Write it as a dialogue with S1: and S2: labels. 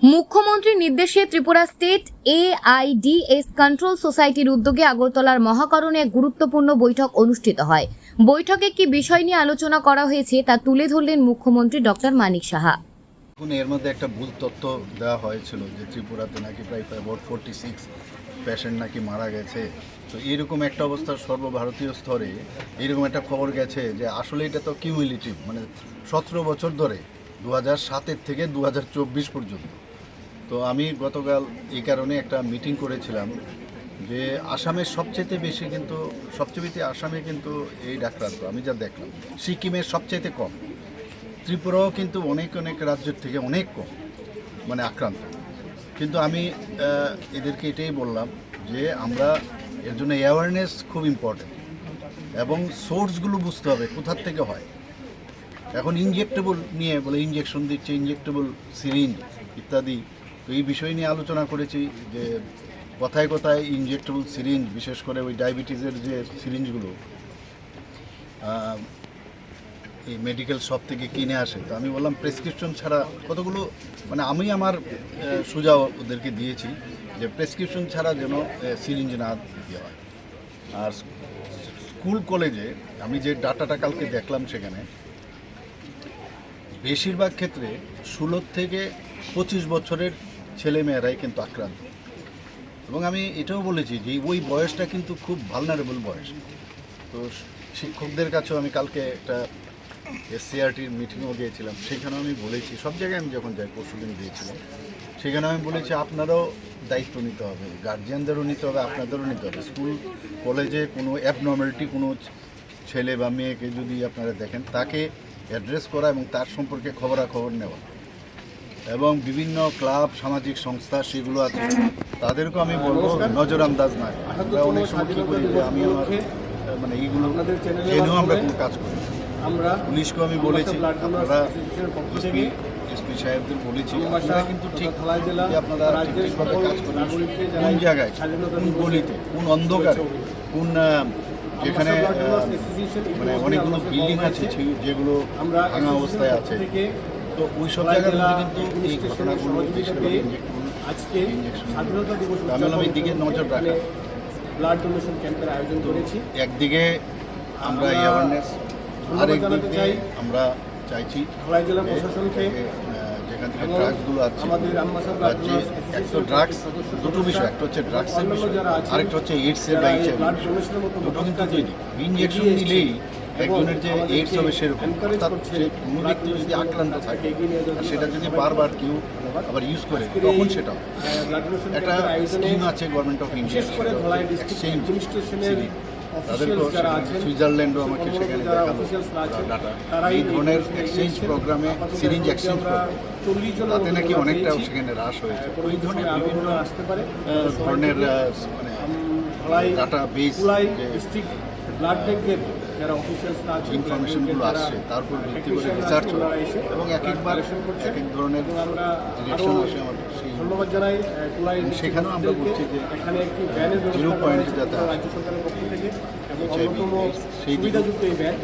S1: মুখ্যমন্ত্রীর নির্দেশে Tripura state AIDS control সোসাইটির উদ্যোগে আগরতলার মহাকরণে এক গুরুত্বপূর্ণ বৈঠক অনুষ্ঠিত হয়। বৈঠকে কি বিষয় নিয়ে আলোচনা করা হয়েছে তা তুলে ধরলেন মুখ্যমন্ত্রী ডক্টর মানিক সাহা।
S2: এর মধ্যে একটা ভুল তথ্য দেওয়া হয়েছিল যে ত্রিপুরাতে নাকি প্রায় 46 পেশেন্ট নাকি মারা গেছে। তো এরকম একটা অবস্থা সর্বভারতীয় স্তরে এরকম একটা খবর গেছে যে আসলে এটা তো কিউমুলেটিভ, মানে 17 বছর ধরে 2007 থেকে 2024 পর্যন্ত। তো আমি গতকাল এই কারণে একটা মিটিং করেছিলাম যে আসামের সবচেয়ে বেশি আসামে কিন্তু এই আক্রান্ত আমি যা দেখলাম, সিকিমের সবচেয়ে কম, ত্রিপুরাও কিন্তু অনেক রাজ্যের থেকে অনেক কম মানে আক্রান্ত। কিন্তু আমি এদেরকে এটাই বললাম যে আমরা এর জন্য অ্যাওয়ারনেস খুব ইম্পর্টেন্ট এবং সোর্সগুলো বুঝতে হবে কোথার থেকে হয়। এখন ইনজেক্টেবল নিয়ে বলে ইনজেকশন দিচ্ছে, ইনজেক্টেবল সিরিঞ্জ ইত্যাদি। তো এই বিষয় নিয়ে আলোচনা করেছি যে কথায় কথায় ইনজেক্টেবল সিরিঞ্জ, বিশেষ করে ওই ডায়াবেটিসের যে সিরিঞ্জগুলো এই মেডিকেল শপ থেকে কিনে আসে। তো আমি বললাম প্রেসক্রিপশন ছাড়া কতগুলো, মানে আমি আমার সুঝাও ওদেরকে দিয়েছি যে প্রেসক্রিপশন ছাড়া যেন সিরিঞ্জ না দিতে হয়। আর স্কুল কলেজে আমি যে ডাটাটা কালকে দেখলাম, সেখানে বেশিরভাগ ক্ষেত্রে 16 থেকে 25 বছরের ছেলেমেয়েরাই কিন্তু আক্রান্ত। এবং আমি এটাও বলেছি যে ওই বয়সটা কিন্তু খুব ভালনারেবল বয়স। তো শিক্ষকদের কাছেও আমি কালকে একটা SCRTর মিটিংও গিয়েছিলাম, সেখানেও আমি বলেছি, সব জায়গায় আমি যখন যাই, পরশুদিন দিয়েছিলাম, সেখানে আমি বলেছি আপনারাও দায়িত্ব নিতে হবে, গার্জিয়ানদেরও নিতে হবে, আপনাদেরও নিতে হবে। স্কুল কলেজে কোনো অ্যাবনর্মালিটি কোনো ছেলে বা মেয়েকে যদি আপনারা দেখেন, তাকে অ্যাড্রেস করা এবং তার সম্পর্কে খবরাখবর নেওয়া। এবং বিভিন্ন ক্লাব, সামাজিক সংস্থা সেগুলো আছে, তাদেরকেও আমি বলবো নজরআন্দাজ না। আমরা অনেক সময় কী করি যে আমি আমার মানে এইগুলো জেনেও আমরা কোনো কাজ করি। পুলিশকেও আমি বলেছি, আপনারা এসপি সাহেবদের বলেছি, আপনারা কিন্তু ঠিক যে আপনারা ঠিকভাবে কাজ করেন, কোন জায়গায়, কোন গলিতে, কোন অন্ধকারে, কোন যেখানে মানে অনেকগুলো বিল্ডিং আছে যেগুলো ভাঙা অবস্থায় আছে, তো ওই সব জায়গার মধ্যে কিন্তু এই ঘটনাগুলো আমি এই দিকে নজর রাখা।
S3: ব্লাড ডোনেশন ক্যাম্পের আয়োজন করেছি।
S2: একদিকে আমরা অ্যাওয়ারনেস, আরেক দিক দিয়ে আমরা চাইছি
S3: জেলা প্রশাসনকে
S2: যেখান থেকে ড্রাগসগুলো আছে, একটা ড্রাগস, দুটো বিষয়, একটা হচ্ছে ড্রাগসের বিষয়, আরেকটা হচ্ছে এইডসের বা HIV। দুটো কিন্তু তৈরি ইনজেকশন দিলেই একজনের যে এইডস হবে সেরকম, অর্থাৎ কোনো ব্যক্তি যদি আক্রান্ত থাকে আর সেটা যদি বারবার কেউ আবার ইউজ করে, তখন সেটা একটা স্কিম আছে গভর্নমেন্ট অফ ইন্ডিয়া, এক্সচেঞ্জ তাদেরকেও সুইজারল্যান্ডও আমাকে সেখানে দেখালো ডাটা। এই ধরনের এক্সচেঞ্জ প্রোগ্রামে, সিরিঞ্জ এক্সচেঞ্জ প্রোগ্রাম, তাতে নাকি অনেকটা সেখানে হ্রাস হয়েছে। ওই ধরনের বিভিন্ন ধরনের মানে ডাটা বেস
S3: ব্লাড ব্যাংকের যারা অফিসিয়ালসরা আছে,
S2: ইনফরমেশনগুলো আসছে, তারপর ভিত্তি করে রিসার্চ হয় এবং এক এক ধরনের ডিরেকশন আসে আমাদের।
S3: ধন্যবাদ জানাই
S2: সেখানেও আমরা বলছি যে
S3: এখানে একটি ভ্যানের
S2: 0 পয়েন্ট যাতে
S3: রাজ্য সরকারের পক্ষ থেকে এবং অন্যতম সুবিধাযুক্ত এই ভ্যান